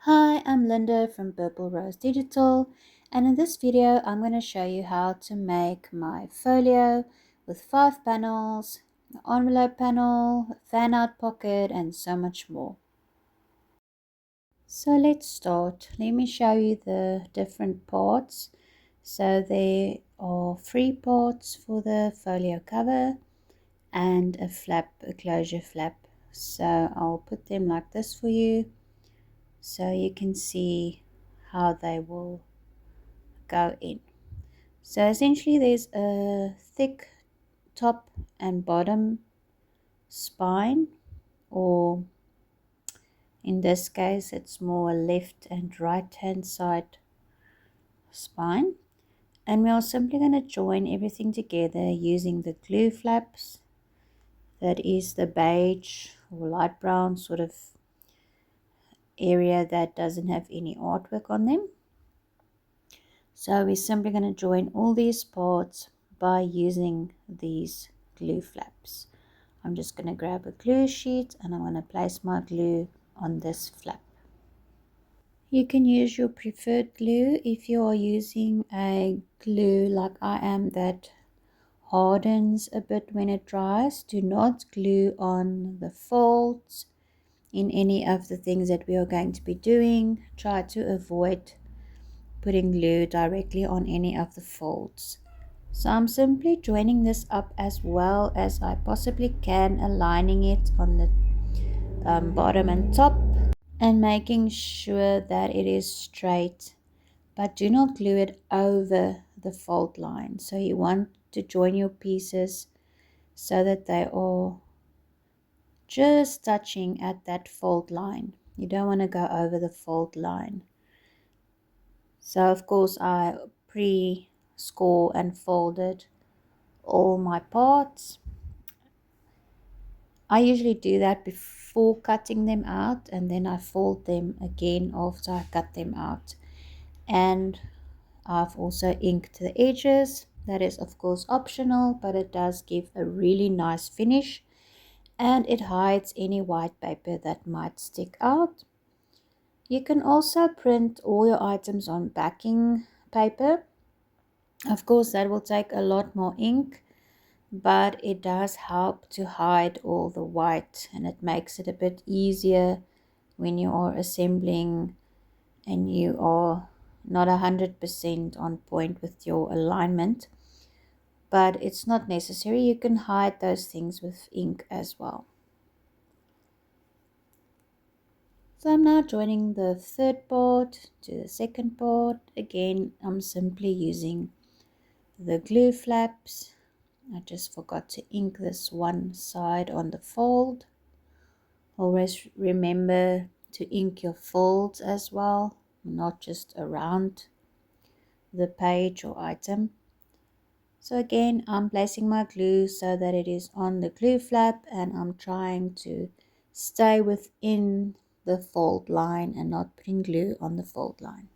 Hi, I'm Linda from Purple Rose Digital, and in this video I'm going to show you how to make my folio with 5 panels, the envelope panel, a fan out pocket, and so much more. So let's start. Let me show you the different parts. So there are 3 parts for the folio cover and a flap, a closure flap. So I'll put them like this for you, so you can see how they will go in. So essentially there's a thick top and bottom spine, or in this case it's more left and right hand side spine, and we are simply going to join everything together using the glue flaps. That is the beige or light brown sort of area that doesn't have any artwork on them. So we're simply going to join all these parts by using these glue flaps. I'm just going to grab a glue sheet and I'm going to place my glue on this flap. You can use your preferred glue. If you are using a glue like I am that hardens a bit when it dries, do not glue on the folds in any of the things that we are going to be doing. Try to avoid putting glue directly on any of the folds. So I'm simply joining this up as well as I possibly can, aligning it on the bottom and top and making sure that it is straight, but do not glue it over the fold line. So you want to join your pieces so that they are just touching at that fold line. You don't want to go over the fold line. So of course I pre-score and folded all my parts. I usually do that before cutting them out, and then I fold them again after I cut them out. And I've also inked the edges. That is of course optional, but it does give a really nice finish and it hides any white paper that might stick out. You can also print all your items on backing paper. Of course, that will take a lot more ink, but it does help to hide all the white and it makes it a bit easier when you are assembling and you are not 100% on point with your alignment. But it's not necessary. You can hide those things with ink as well. So I'm now joining the third part to the second part. Again, I'm simply using the glue flaps. I just forgot to ink this one side on the fold. Always remember to ink your folds as well, not just around the page or item. So again, I'm placing my glue so that it is on the glue flap, and I'm trying to stay within the fold line and not putting glue on the fold line.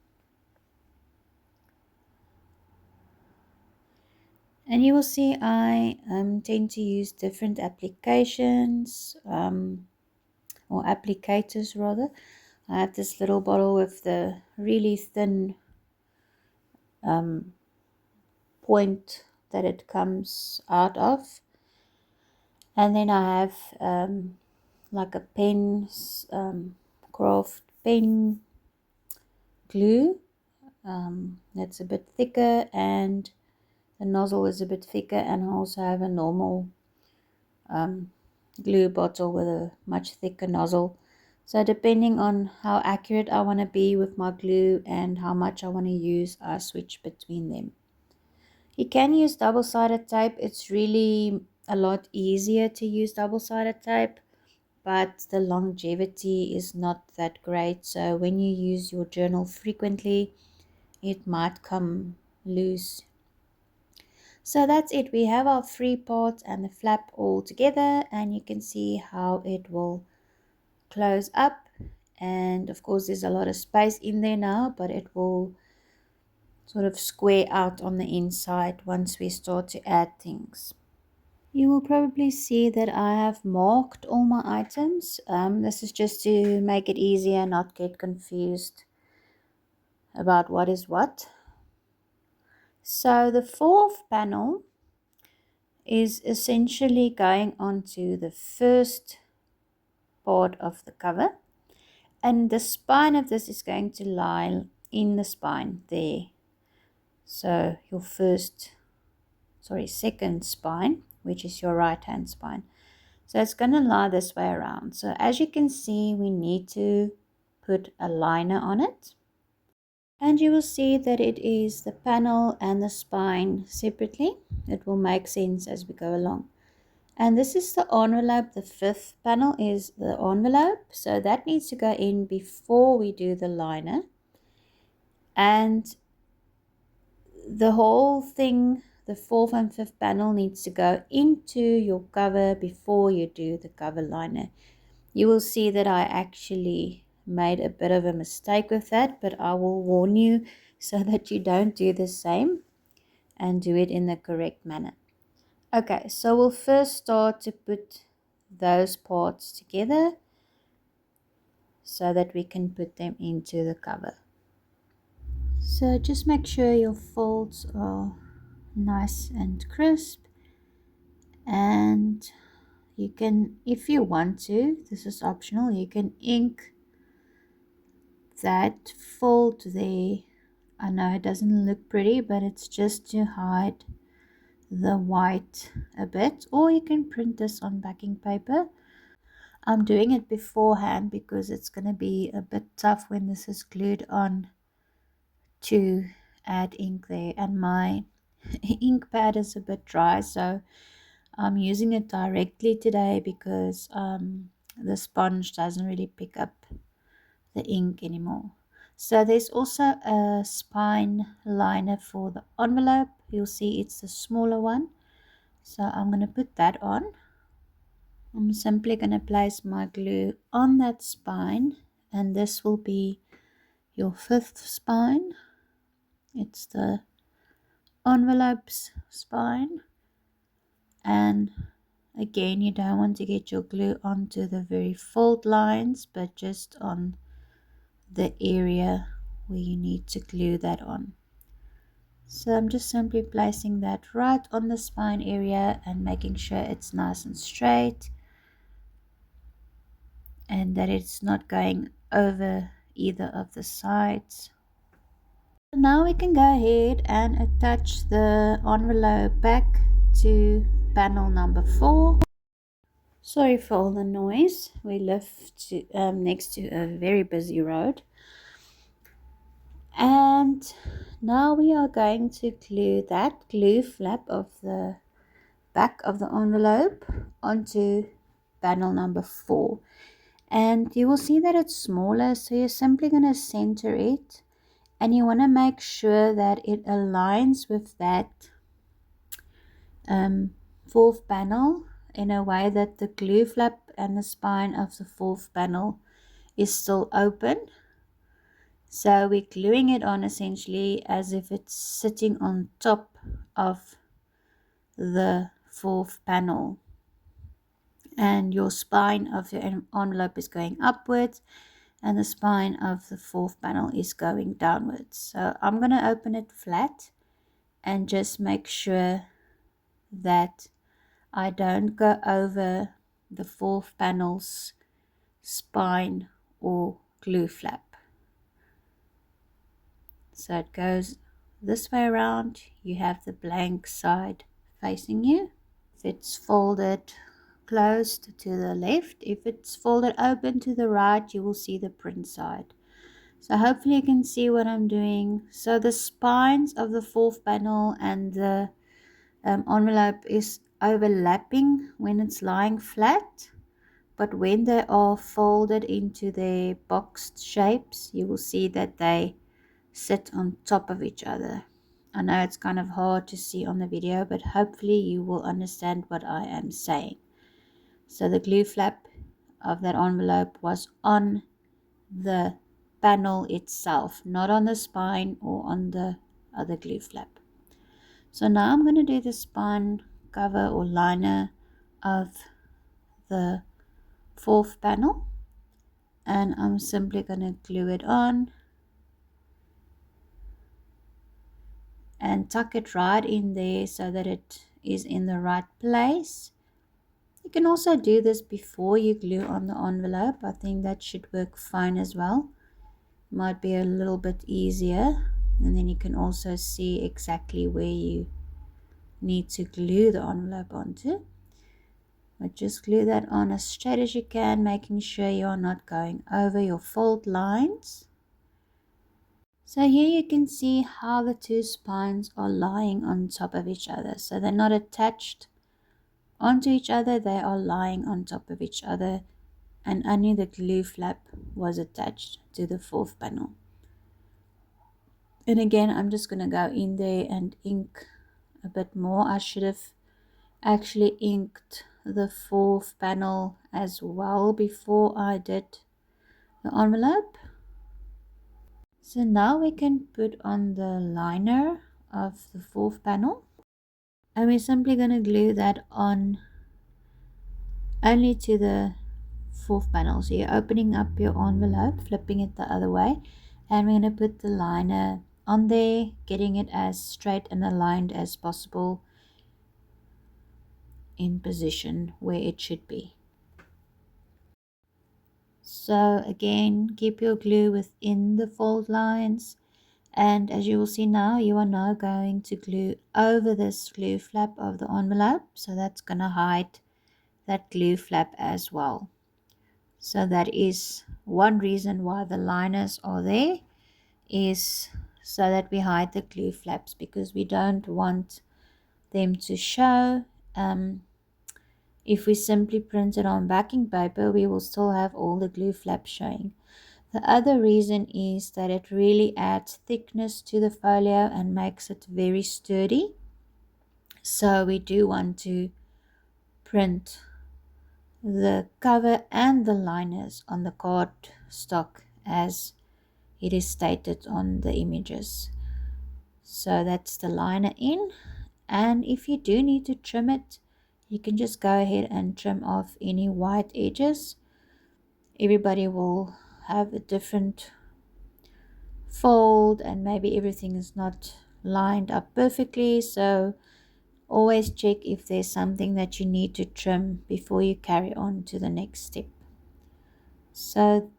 And you will see I tend to use different applications or applicators rather. I have this little bottle with the really thin point that it comes out of, and then I have like a pen craft pen glue that's a bit thicker, and the nozzle is a bit thicker, and I also have a normal glue bottle with a much thicker nozzle. So depending on how accurate I want to be with my glue and how much I want to use, I switch between them. You can use double-sided tape. It's really a lot easier to use double-sided tape, but the longevity is not that great. So when you use your journal frequently, it might come loose. So that's it. We have our 3 parts and the flap all together, and you can see how it will close up. And of course there's a lot of space in there now, but it will sort of square out on the inside once we start to add things. You will probably see that I have marked all my items. This is just to make it easier, not get confused about what is what. So the fourth panel is essentially going onto the first part of the cover, and the spine of this is going to lie in the spine there. So your second spine, which is your right hand spine. So it's going to lie this way around. So as you can see, we need to put a liner on it. And you will see that it is the panel and the spine separately. It will make sense as we go along. And this is the envelope. The fifth panel is the envelope. So that needs to go in before we do the liner. And the whole thing, the fourth and fifth panel, needs to go into your cover before you do the cover liner. You will see that I actually made a bit of a mistake with that, but I will warn you so that you don't do the same and do it in the correct manner. Okay, so we'll first start to put those parts together so that we can put them into the cover. So just make sure your folds are nice and crisp, and you can, if you want to, this is optional, you can ink that fold there. I know it doesn't look pretty, but it's just to hide the white a bit, or you can print this on backing paper. I'm doing it beforehand because it's going to be a bit tough when this is glued on to add ink there, and my ink pad is a bit dry, so I'm using it directly today because the sponge doesn't really pick up the ink anymore. So there's also a spine liner for the envelope. You'll see it's the smaller one. So I'm going to put that on. I'm simply going to place my glue on that spine, and this will be your fifth spine. It's the envelope's spine, and again, you don't want to get your glue onto the very fold lines, but just on the area where you need to glue that on. So I'm just simply placing that right on the spine area and making sure it's nice and straight and that it's not going over either of the sides. Now we can go ahead and attach the envelope back to panel number 4. Sorry for all the noise. We live next to a very busy road. And now we are going to glue that glue flap of the back of the envelope onto panel number 4. And you will see that it's smaller, so you're simply going to center it, and you want to make sure that it aligns with that fourth panel in a way that the glue flap and the spine of the fourth panel is still open. So we're gluing it on essentially as if it's sitting on top of the fourth panel, and your spine of your envelope is going upwards and the spine of the fourth panel is going downwards. So I'm going to open it flat and just make sure that I don't go over the fourth panel's spine or glue flap. So it goes this way around. You have the blank side facing you. If it's folded closed to the left, if it's folded open to the right, you will see the print side. So hopefully you can see what I'm doing. So the spines of the fourth panel and the envelope is overlapping when it's lying flat, but when they are folded into their boxed shapes, you will see that they sit on top of each other. I know it's kind of hard to see on the video, but hopefully you will understand what I am saying. So the glue flap of that envelope was on the panel itself, not on the spine or on the other glue flap. So now I'm going to do the spine cover or liner of the fourth panel, and I'm simply going to glue it on and tuck it right in there so that it is in the right place. You can also do this before you glue on the envelope. I think that should work fine as well. Might be a little bit easier, and then you can also see exactly where you need to glue the envelope onto. But just glue that on as straight as you can, making sure you are not going over your fold lines. So here you can see how the two spines are lying on top of each other. So they're not attached onto each other, they are lying on top of each other, and only the glue flap was attached to the fourth panel. And again, I'm just going to go in there and ink a bit more. I should have actually inked the fourth panel as well before I did the envelope. So now we can put on the liner of the fourth panel, and we're simply going to glue that on only to the fourth panel. So you're opening up your envelope, flipping it the other way, and we're going to put the liner on there, getting it as straight and aligned as possible in position where it should be. So again, keep your glue within the fold lines, and as you will see now, you are now going to glue over this glue flap of the envelope, so that's going to hide that glue flap as well. So that is one reason why the liners are there, is so that we hide the glue flaps, because we don't want them to show. If we simply print it on backing paper, we will still have all the glue flaps showing. The other reason is that it really adds thickness to the folio and makes it very sturdy. So we do want to print the cover and the liners on the card stock as it is stated on the images. So that's the liner in, and if you do need to trim it, you can just go ahead and trim off any white edges. Everybody will have a different fold, and maybe everything is not lined up perfectly, so always check if there's something that you need to trim before you carry on to the next step. So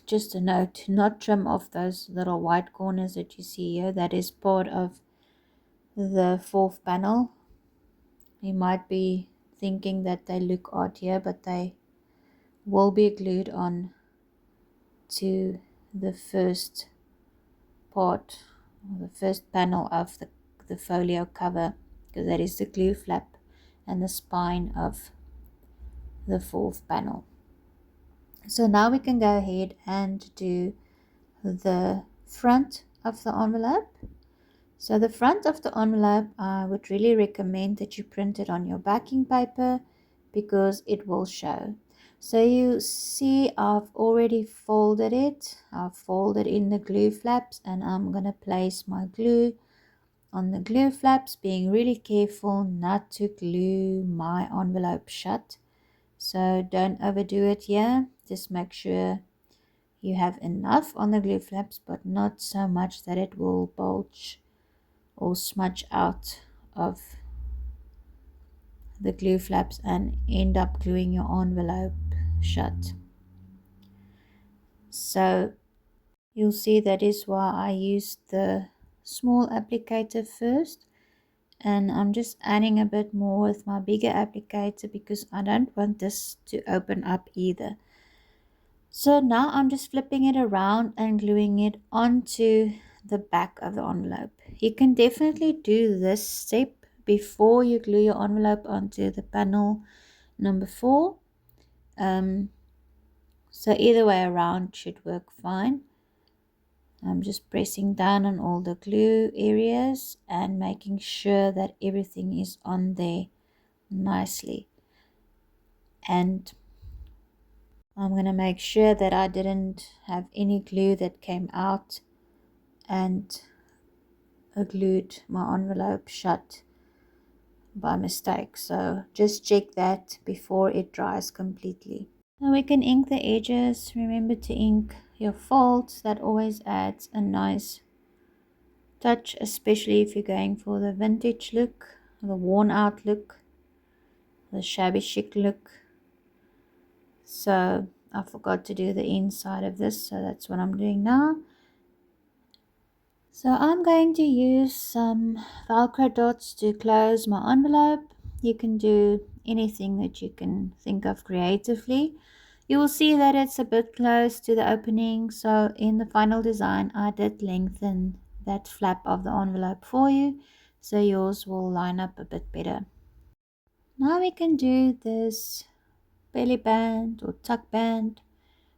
just a note, to not trim off those little white corners that you see here. That is part of the fourth panel. You might be thinking that they look odd here, but they will be glued on to the first part, or the first panel of the folio cover, because that is the glue flap and the spine of the fourth panel. So now we can go ahead and do the front of the envelope. So the front of the envelope, I would really recommend that you print it on your backing paper, because it will show. So you see I've already folded it. I've folded in the glue flaps, and I'm going to place my glue on the glue flaps, being really careful not to glue my envelope shut. So don't overdo it here. Just make sure you have enough on the glue flaps, but not so much that it will bulge or smudge out of the glue flaps and end up gluing your envelope shut. So you'll see that is why I used the small applicator first, and I'm just adding a bit more with my bigger applicator because I don't want this to open up either. So now I'm just flipping it around and gluing it onto the back of the envelope. You can definitely do this step before you glue your envelope onto the panel number 4. So either way around should work fine. I'm just pressing down on all the glue areas and making sure that everything is on there nicely. And I'm going to make sure that I didn't have any glue that came out and glued my envelope shut by mistake. So just check that before it dries completely. Now we can ink the edges. Remember to ink your folds. That always adds a nice touch, especially if you're going for the vintage look, the worn out look, the shabby chic look. So I forgot to do the inside of this, so that's what I'm doing now. So I'm going to use some Velcro dots to close my envelope. You can do anything that you can think of creatively. You will see that it's a bit close to the opening, so in the final design I did lengthen that flap of the envelope for you, so yours will line up a bit better. Now we can do this belly band or tuck band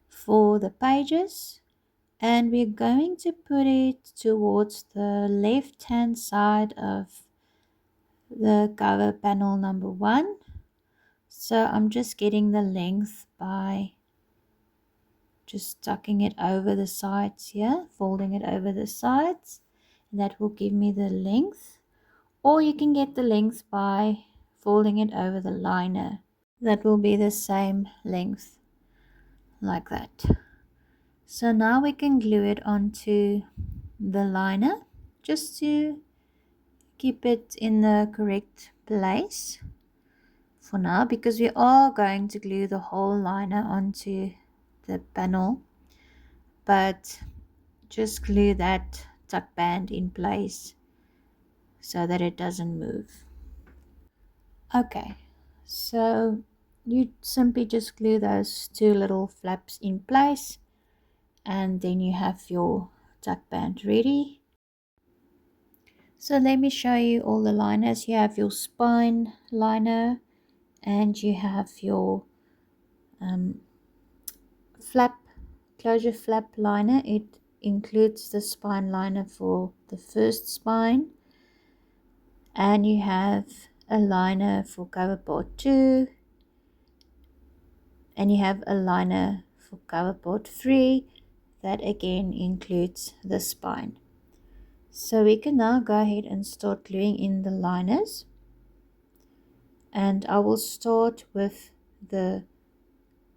for the pages, and we're going to put it towards the left hand side of the cover panel number 1. So I'm just getting the length by just tucking it over the sides here, folding it over the sides, and that will give me the length. Or you can get the length by folding it over the liner. That will be the same length, like that. So now we can glue it onto the liner just to keep it in the correct place for now, because we are going to glue the whole liner onto the panel, but just glue that tuck band in place so that it doesn't move. Okay, so you simply just glue those 2 little flaps in place, and then you have your tuck band ready. So let me show you all the liners. You have your spine liner, and you have your flap, closure flap liner. It includes the spine liner for the first spine, and you have a liner for cover part 2, and you have a liner for cover part 3 that again includes the spine. So we can now go ahead and start gluing in the liners, and I will start with the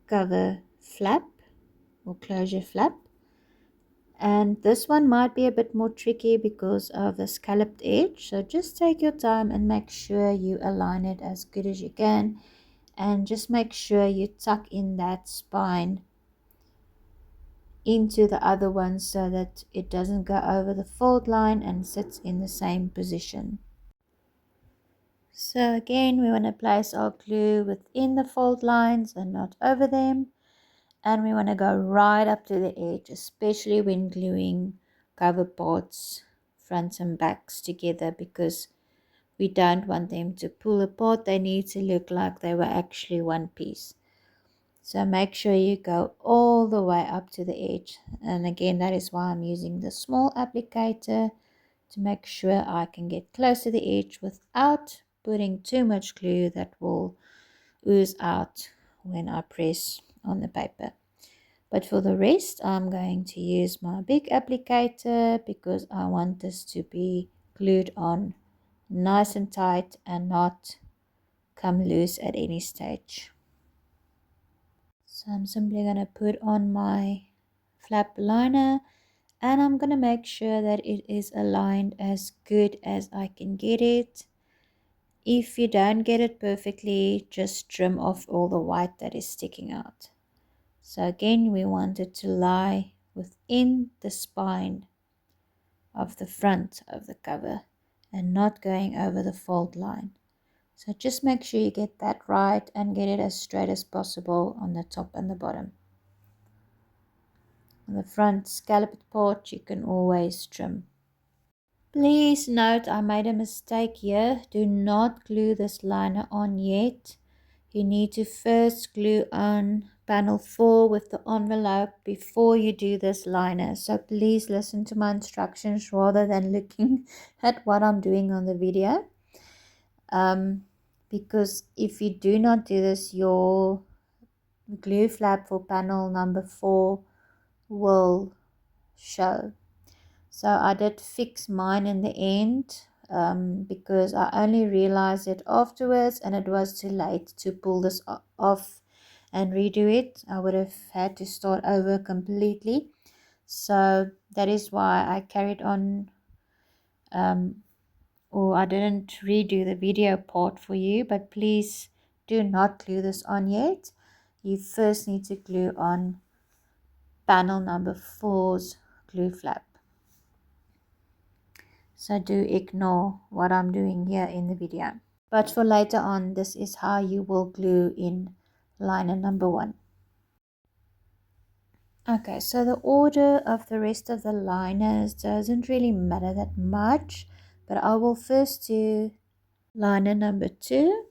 cover flap or closure flap, and this one might be a bit more tricky because of the scalloped edge, so just take your time and make sure you align it as good as you can, and just make sure you tuck in that spine into the other one so that it doesn't go over the fold line and sits in the same position. So again, we want to place our glue within the fold lines and not over them, and we want to go right up to the edge, especially when gluing cover parts fronts and backs together, because we don't want them to pull apart. They need to look like they were actually one piece. So make sure you go all the way up to the edge, and again that is why I'm using the small applicator to make sure I can get close to the edge without putting too much glue that will ooze out when I press on the paper. But for the rest, I'm going to use my big applicator because I want this to be glued on nice and tight and not come loose at any stage. So I'm simply going to put on my flap liner, and I'm going to make sure that it is aligned as good as I can get it. If you don't get it perfectly, just trim off all the white that is sticking out. So again, we want it to lie within the spine of the front of the cover and not going over the fold line. So just make sure you get that right and get it as straight as possible on the top and the bottom. On the front scalloped part, you can always trim. Please note I made a mistake here. Do not glue this liner on yet. You need to first glue on panel 4 with the envelope before you do this liner. So please listen to my instructions rather than looking at what I'm doing on the video. Because if you do not do this, your glue flap for panel number 4 will show. So I did fix mine in the end because I only realized it afterwards and it was too late to pull this off and redo it. I would have had to start over completely. So that is why I carried on, or I didn't redo the video part for you, but please do not glue this on yet. You first need to glue on panel number 4's glue flap. So do ignore what I'm doing here in the video. But for later on, this is how you will glue in liner number 1. Okay, so the order of the rest of the liners doesn't really matter that much, but I will first do liner number 2.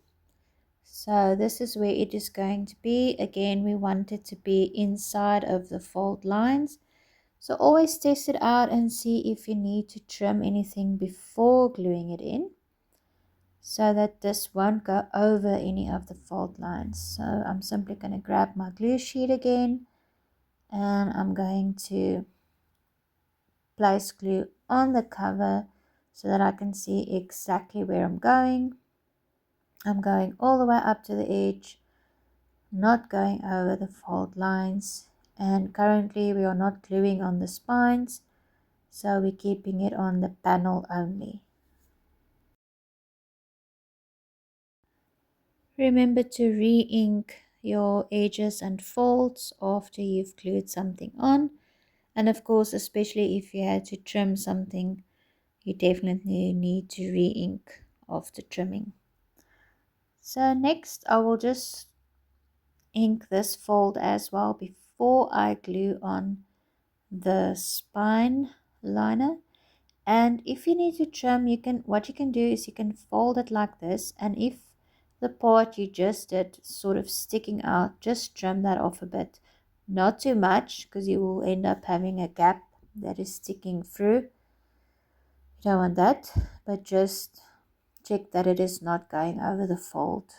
So this is where it is going to be. Again, we want it to be inside of the fold lines. So always test it out and see if you need to trim anything before gluing it in, so that this won't go over any of the fold lines. So I'm simply going to grab my glue sheet again, and I'm going to place glue on the cover so that I can see exactly where I'm going. I'm going all the way up to the edge, not going over the fold lines, and currently we are not gluing on the spines, so we're keeping it on the panel only. Remember to re-ink your edges and folds after you've glued something on, and of course, especially if you had to trim something, you definitely need to re-ink after trimming. So next I will just ink this fold as well before I glue on the spine liner. And if you need to trim, what you can do is you can fold it like this, and if the part you just did sort of sticking out, just trim that off a bit, not too much, because you will end up having a gap that is sticking through. You don't want that, but just check that it is not going over the fold.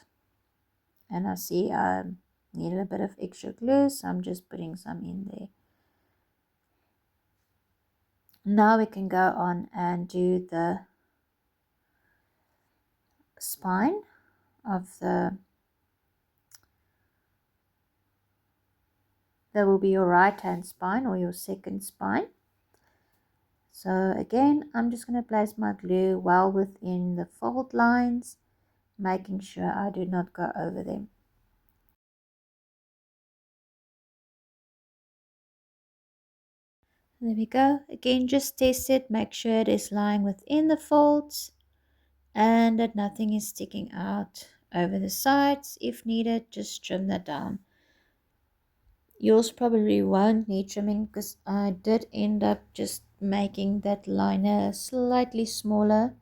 And I see I need a bit of extra glue, so I'm just putting some in there. Now we can go on and do the spine of that will be your right hand spine or your second spine. So again, I'm just going to place my glue well within the fold lines, making sure I do not go over them. There we go. Again, just test it, make sure it is lying within the folds and that nothing is sticking out over the sides. If needed, just trim that down. Yours probably won't need trimming because I did end up just making that liner slightly smaller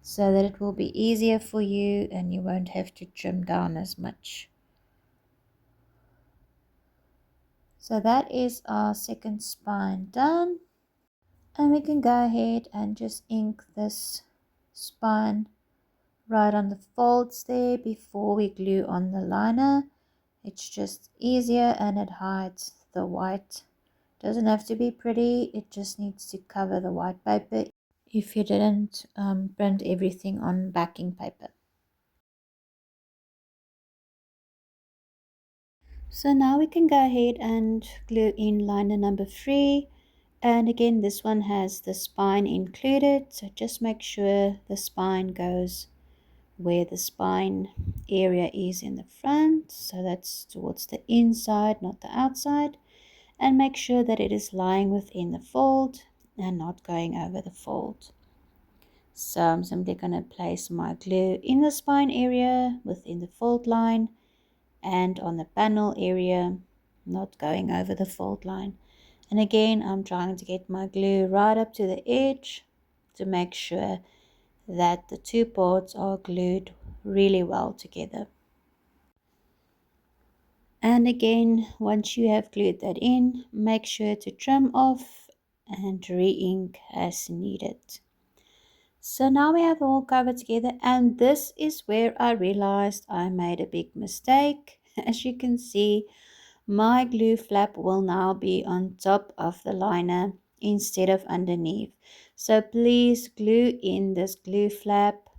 so that it will be easier for you and you won't have to trim down as much. So that is our second spine done, and we can go ahead and just ink this spine right on the folds there before we glue on the liner. It's just easier and it hides the white. Doesn't have to be pretty, it just needs to cover the white paper if you didn't print everything on backing paper. So now we can go ahead and glue in liner number 3, and again this one has the spine included, so just make sure the spine goes where the spine area is in the front, so that's towards the inside, not the outside, and make sure that it is lying within the fold and not going over the fold. So I'm simply going to place my glue in the spine area within the fold line and on the panel area, not going over the fold line. And again, I'm trying to get my glue right up to the edge to make sure that the two parts are glued really well together. And again, once you have glued that in, make sure to trim off and re-ink as needed. So now we have all covered together, and this is where I realized I made a big mistake. As you can see, my glue flap will now be on top of the liner instead of underneath. So please glue in this glue flap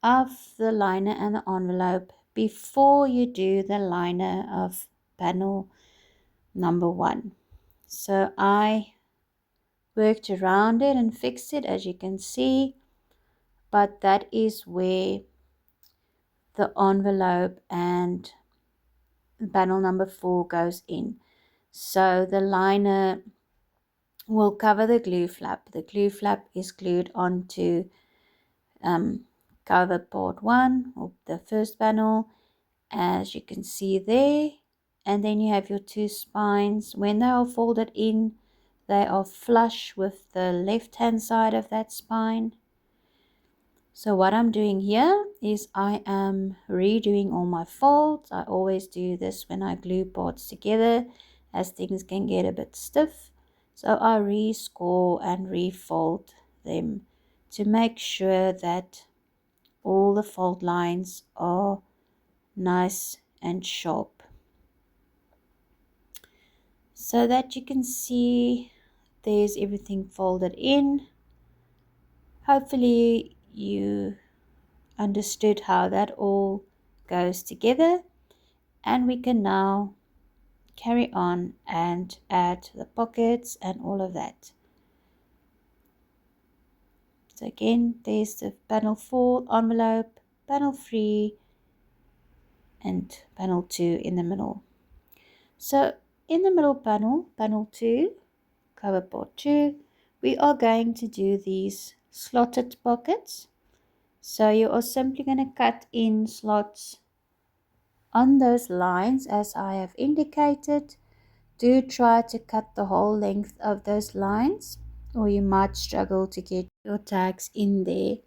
of the liner and the envelope before you do the liner of panel number 1. So I worked around it and fixed it, as you can see, but that is where the envelope and panel number 4 goes in. So the liner will cover the glue flap. The glue flap is glued onto cover part 1 or the first panel, as you can see there. And then you have your 2 spines. When they are folded in, they are flush with the left hand side of that spine. So what I'm doing here is I am redoing all my folds. I always do this when I glue parts together, as things can get a bit stiff. So I rescore and refold them to make sure that all the fold lines are nice and sharp, so that you can see there's everything folded in. Hopefully you understood how that all goes together, and we can now carry on and add the pockets and all of that. So again, there's the panel 4 envelope, panel 3 and panel 2 in the middle. So in the middle panel, panel 2, cover part 2, we are going to do these slotted pockets. So you are simply going to cut in slots on those lines as I have indicated. Do try to cut the whole length of those lines, or you might struggle to get your tags in there.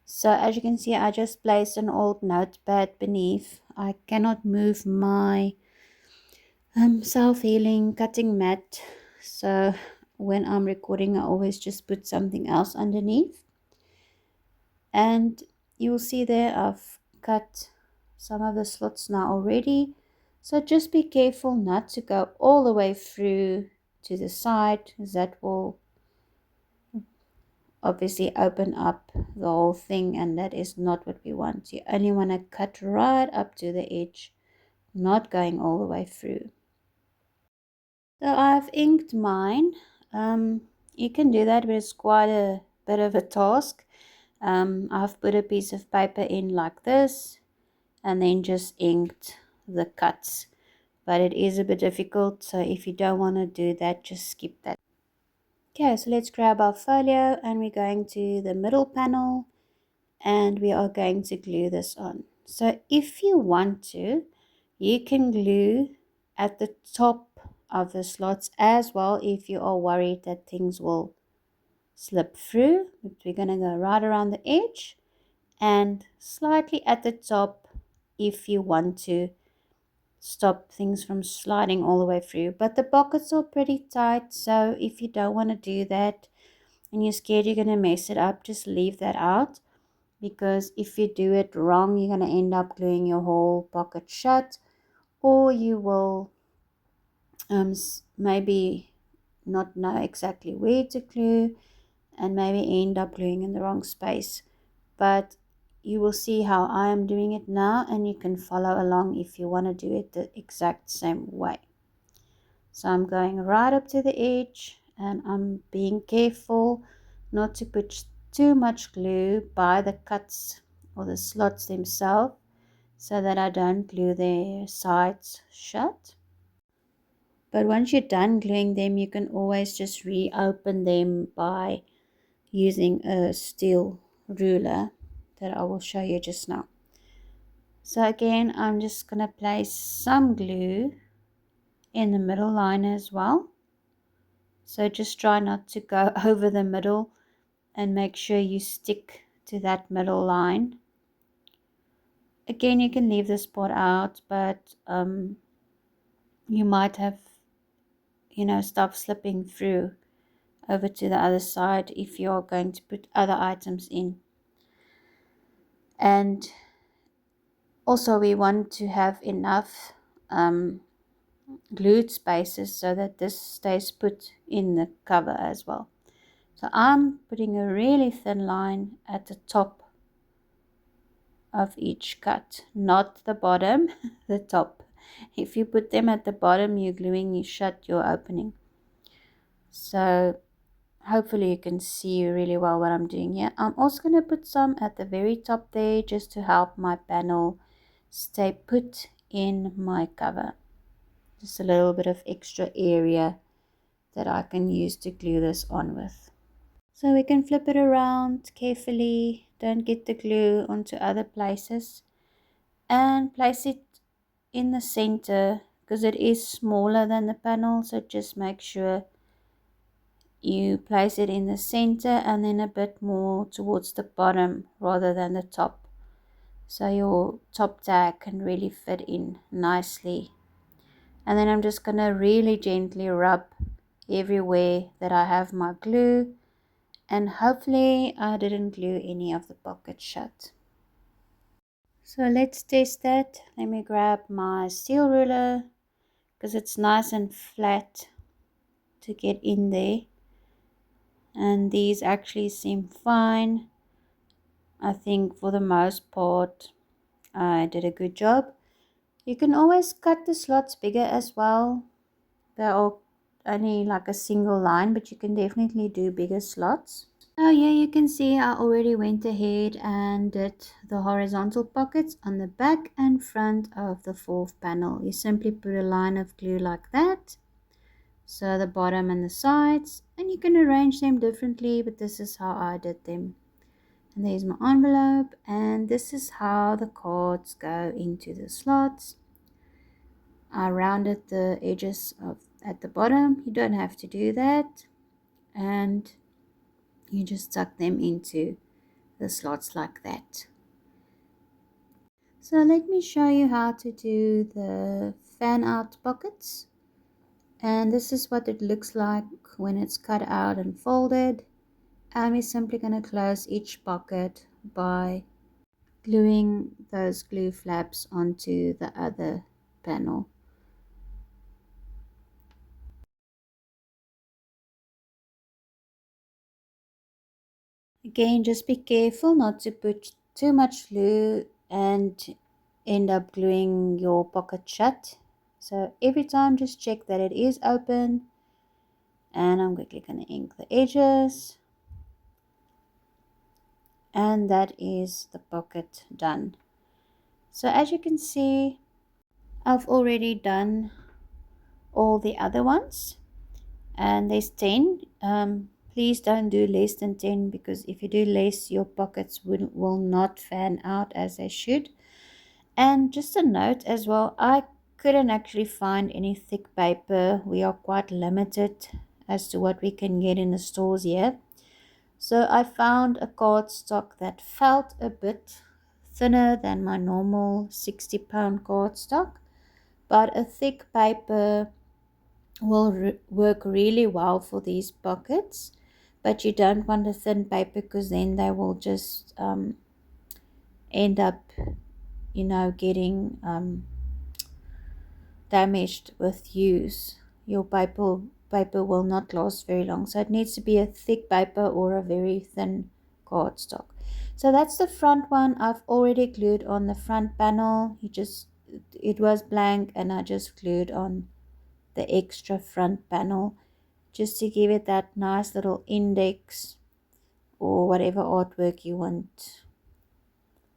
So as you can see, I just placed an old notepad beneath. I cannot move my self-healing cutting mat, so when I'm recording I always just put something else underneath. And you'll see there I've cut some of the slots now already, so just be careful not to go all the way through to the side, because that will obviously open up the whole thing, and that is not what we want. You only want to cut right up to the edge, not going all the way through. So I've inked mine. You can do that, but it's quite a bit of a task. I've put a piece of paper in like this and then just inked the cuts, but it is a bit difficult, so if you don't want to do that, just skip that. Okay, so let's grab our folio and we're going to the middle panel and we are going to glue this on. So if you want to, you can glue at the top of the slots as well if you are worried that things will slip through. But we're going to go right around the edge and slightly at the top if you want to stop things from sliding all the way through. But the pockets are pretty tight, so if you don't want to do that and you're scared you're going to mess it up, just leave that out, because if you do it wrong you're going to end up gluing your whole pocket shut, or you will maybe not know exactly where to glue and maybe end up gluing in the wrong space. But you will see how I am doing it now, and you can follow along if you want to do it the exact same way. So I'm going right up to the edge and I'm being careful not to put too much glue by the cuts or the slots themselves, so that I don't glue their sides shut. But once you're done gluing them, you can always just reopen them by using a steel ruler that I will show you just now. So again, I'm just going to place some glue in the middle line as well. So just try not to go over the middle and make sure you stick to that middle line. Again, you can leave this part out, but you might have, stuff slipping through over to the other side if you're going to put other items in. And also we want to have enough glued spaces so that this stays put in the cover as well. So I'm putting a really thin line at the top of each cut, not the bottom, the top. If you put them at the bottom, you're gluing, you shut your opening. So hopefully you can see really well what I'm doing here. I'm also going to put some at the very top there just to help my panel stay put in my cover. Just a little bit of extra area that I can use to glue this on with. So we can flip it around carefully, don't get the glue onto other places, and place it in the center because it is smaller than the panel, so just make sure you place it in the center and then a bit more towards the bottom rather than the top, so your top tag can really fit in nicely. And then I'm just gonna really gently rub everywhere that I have my glue, and hopefully I didn't glue any of the pockets shut. So let's test that. Let me grab my steel ruler because it's nice and flat to get in there, and these actually seem fine. I think for the most part I did a good job. You can always cut the slots bigger as well. They're all only like a single line, but you can definitely do bigger slots. Oh yeah, you can see I already went ahead and did the horizontal pockets on the back and front of the fourth panel. You simply put a line of glue like that, so the bottom and the sides, and you can arrange them differently, but this is how I did them. And there's my envelope, and this is how the cards go into the slots. I rounded the edges at the bottom. You don't have to do that, and you just tuck them into the slots like that. So let me show you how to do the fan out pockets, and this is what it looks like when it's cut out and folded. And we're simply going to close each pocket by gluing those glue flaps onto the other panel. Again, just be careful not to put too much glue and end up gluing your pocket shut. So every time just check that it is open, and I'm quickly going to ink the edges, and that is the pocket done. So as you can see, I've already done all the other ones, and there's 10. Please don't do less than 10, because if you do less, your pockets will not fan out as they should. And just a note as well, I couldn't actually find any thick paper. We are quite limited as to what we can get in the stores here. So I found a cardstock that felt a bit thinner than my normal 60-pound cardstock, but a thick paper will work really well for these pockets. But you don't want a thin paper, because then they will just end up, getting damaged with use. Your paper will not last very long, so it needs to be a thick paper or a very thin cardstock. So that's the front one. I've already glued on the front panel. It was blank, and I just glued on the extra front panel just to give it that nice little index or whatever artwork you want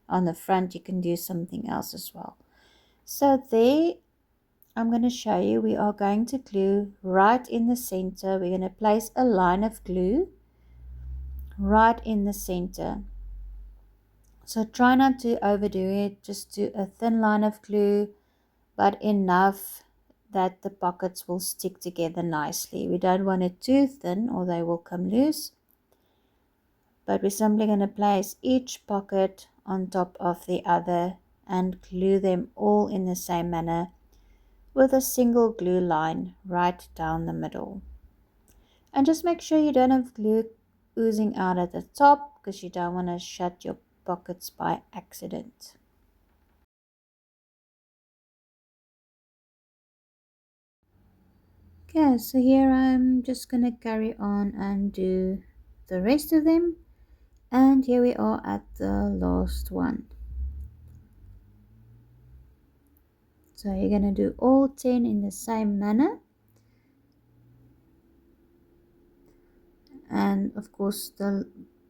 on the front. You can do something else as well. So there, I'm going to show you, we are going to glue right in the center. We're going to place a line of glue right in the center. So try not to overdo it. Just do a thin line of glue, but enough that the pockets will stick together nicely. We don't want it too thin or they will come loose. But we're simply going to place each pocket on top of the other and glue them all in the same manner with a single glue line right down the middle. And just make sure you don't have glue oozing out at the top, because you don't want to shut your pockets by accident. Okay, so here I'm just gonna carry on and do the rest of them, and here we are at the last one. So you're gonna do all 10 in the same manner, and of course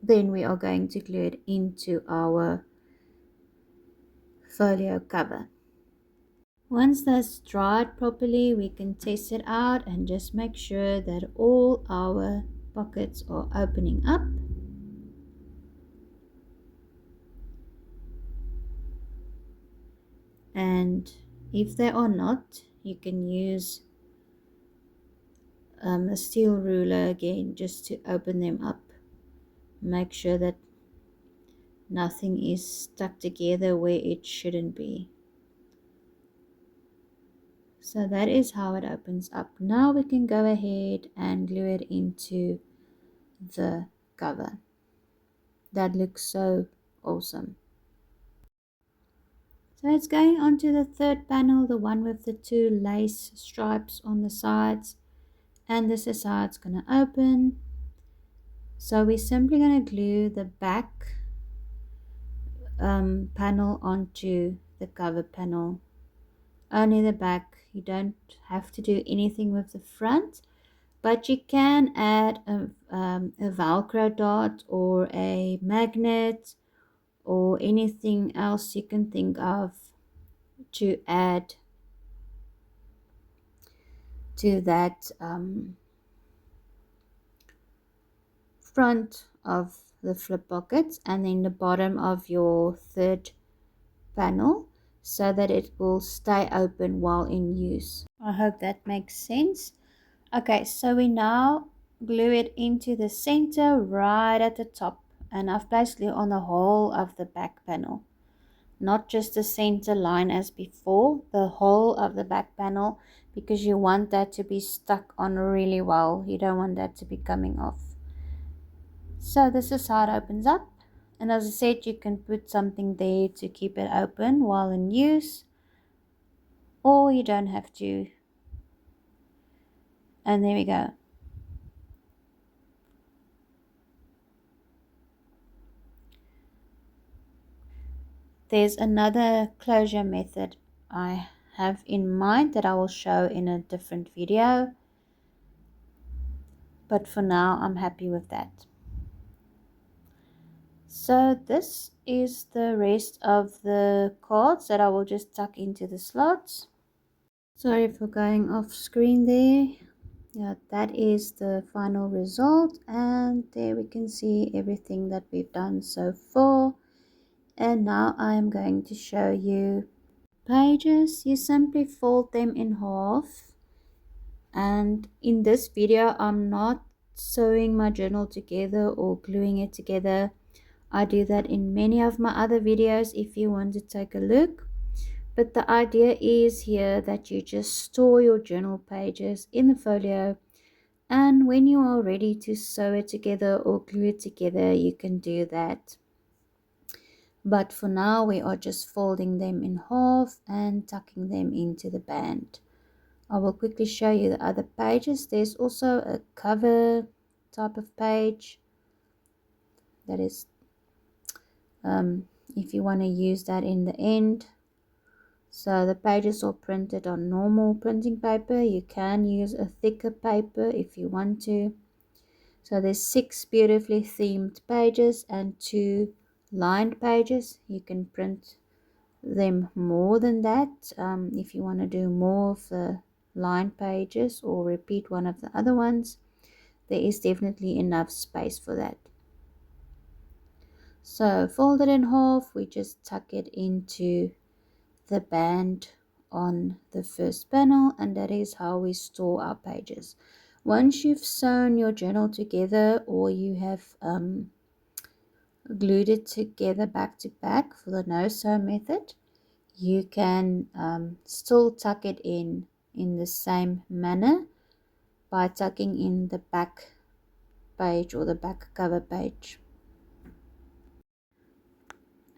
then we are going to glue it into our folio cover. Once that's dried properly, we can test it out and just make sure that all our pockets are opening up. And if they are not, you can use a steel ruler again just to open them up. Make sure that nothing is stuck together where it shouldn't be. So that is how it opens up. Now we can go ahead and glue it into the cover. That looks so awesome. So it's going on to the third panel, the one with the 2 lace stripes on the sides, and this is how it's going to open. So we're simply going to glue the back panel onto the cover panel, only the back. You don't have to do anything with the front, but you can add a velcro dot or a magnet or anything else you can think of to add to that front of the flip pockets and then the bottom of your third panel so that it will stay open while in use. I hope that makes sense. Okay, so we now glue it into the center right at the top, and I've placed glue on the whole of the back panel, not just the center line as before, the whole of the back panel, because you want that to be stuck on really well. You don't want that to be coming off. So this is how it opens up, and as I said, you can put something there to keep it open while in use, or you don't have to. And there we go. There's another closure method I have in mind that I will show in a different video, but for now I'm happy with that. So this is the rest of the cards that I will just tuck into the slots. Sorry for going off screen there. Yeah, that is the final result, and there we can see everything that we've done so far. And now I am going to show you pages. You simply fold them in half, and in this video I'm not sewing my journal together or gluing it together. I do that in many of my other videos if you want to take a look. But the idea is here that you just store your journal pages in the folio, and when you are ready to sew it together or glue it together, you can do that. But for now, we are just folding them in half and tucking them into the band. I will quickly show you the other pages. There's also a cover type of page. That is, if you want to use that in the end. So the pages are printed on normal printing paper. You can use a thicker paper if you want to. So there's 6 beautifully themed pages and 2 lined pages. You can print them more than that if you want to do more of the lined pages or repeat one of the other ones. There is definitely enough space for that. So fold it in half, we just tuck it into the band on the first panel, and that is how we store our pages. Once you've sewn your journal together or you have glued it together back to back for the no sew method, you can still tuck it in the same manner by tucking in the back page or the back cover page.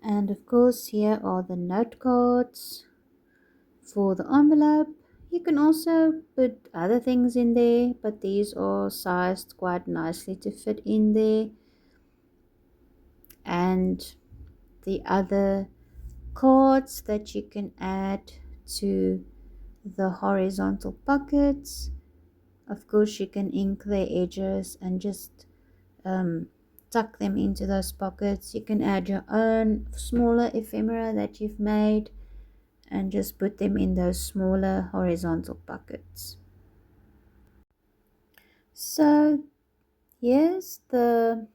And of course, here are the note cards for the envelope. You can also put other things in there, but these are sized quite nicely to fit in there. And the other cards that you can add to the horizontal pockets, of course you can ink the edges and just tuck them into those pockets. You can add your own smaller ephemera that you've made and just put them in those smaller horizontal pockets. So here's the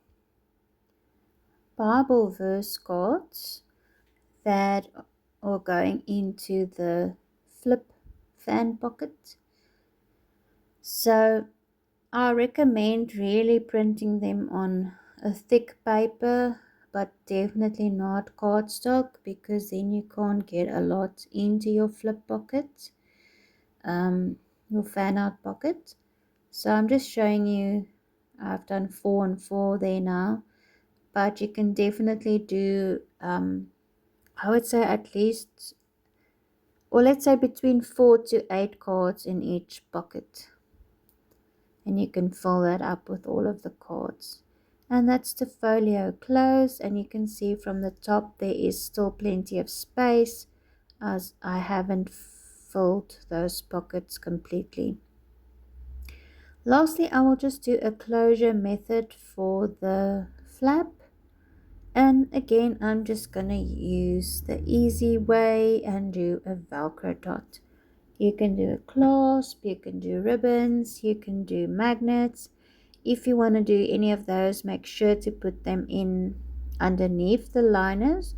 Bible verse cards that are going into the flip fan pocket. So I recommend really printing them on a thick paper, but definitely not cardstock, because then you can't get a lot into your flip pocket, your fan out pocket. So I'm just showing you, I've done 4 and 4 there now, but you can definitely do, I would say at least, or let's say between 4 to 8 cards in each pocket. And you can fill that up with all of the cards. And that's the folio closed, and you can see from the top there is still plenty of space, as I haven't filled those pockets completely. Lastly, I will just do a closure method for the flap. And again, I'm just going to use the easy way and do a Velcro dot. You can do a clasp, you can do ribbons, you can do magnets. If you want to do any of those, make sure to put them in underneath the liners,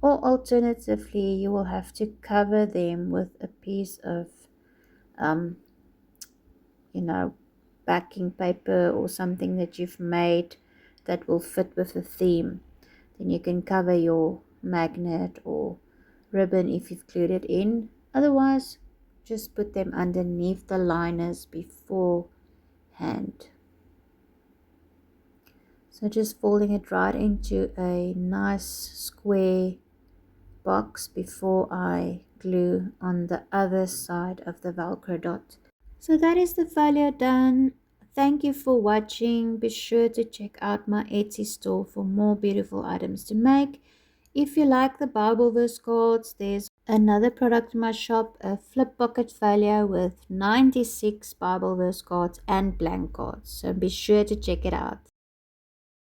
or alternatively you will have to cover them with a piece of you know, backing paper or something that you've made that will fit with the theme. Then you can cover your magnet or ribbon if you've glued it in. Otherwise, just put them underneath the liners beforehand. So just folding it right into a nice square box before I glue on the other side of the Velcro dot. So that is the folio done. Thank you for watching. Be sure to check out my Etsy store for more beautiful items to make. If you like the Bible verse cards, there's another product in my shop, a flip pocket folio with 96 Bible verse cards and blank cards. So be sure to check it out.